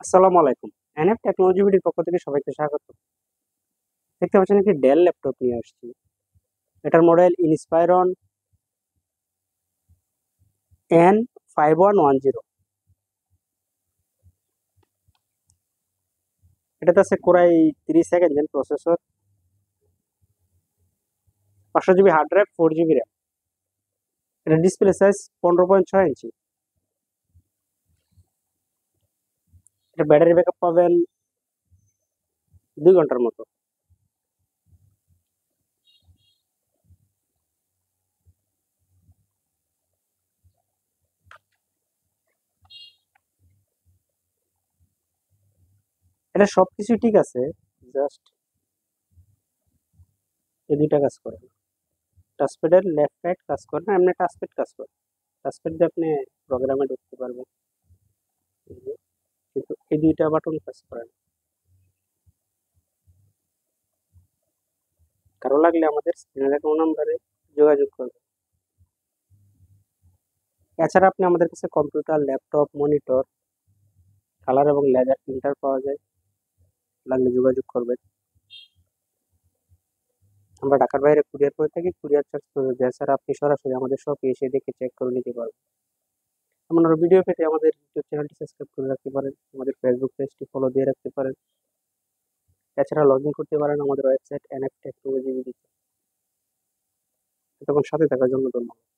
আসসালামু আলাইকুম। NF technology ভিডির পক্ষ থেকে সবাইকে স্বাগত। দেখতে পাচ্ছেন একটি ডেল ল্যাপটপ নিয়ে আসছি। এটার মডেল ইনস্পায়রন N5110। এটাতে আছে core i 3 gen processor, 500 GB hard drive, 4 GB RAM. এটা ডিসপ্লে সাইজ 15.6 ইঞ্চি। এটা ব্যাটারি ব্যাকআপ পাবেন 2 ঘন্টার মতো। এটা সবকিছু ঠিক আছে, জাস্ট এই দুইটা কাজ করে না। টাচপ্যাডের লেফট রাইট কাজ করে না, এমনি টাচপ্যাড কাজ করে। টাচপ্যাড দিয়ে আপনি প্রোগ্রামে ঢুকতে পারবেন, এই যে। কিন্তু এই দুইটা বাটন কাজ করে না। কারো লাগলে আমাদের স্ক্রিনে দেখা নাম্বারে যোগাযোগ করবেন। এছাড়া আপনি আমাদের কাছে কম্পিউটার, ল্যাপটপ, মনিটর, কালার এবং লেজার প্রিন্টার পাওয়া যায়, লাগলে যোগাযোগ করবেন। আমরা ঢাকার বাইরে কুরিয়ার করে থাকি, কুরিয়ার চার্জ প্রযোজ্য। এছাড়া আপনি সরাসরি আমাদের শপে এসে দেখে চেক করে নিতে পারবেন। এমন আরো ভিডিও পেতে আমাদের ইউটিউব চ্যানেলটি সাবস্ক্রাইব করে রাখতে পারেন, আমাদের ফেসবুক পেজটি ফলো দিয়ে রাখতে পারেন। এছাড়া লগ ইন করতে পারেন আমাদের ওয়েবসাইট এনএফ টেকনোলজি। তখন সাথে থাকার জন্য ধন্যবাদ।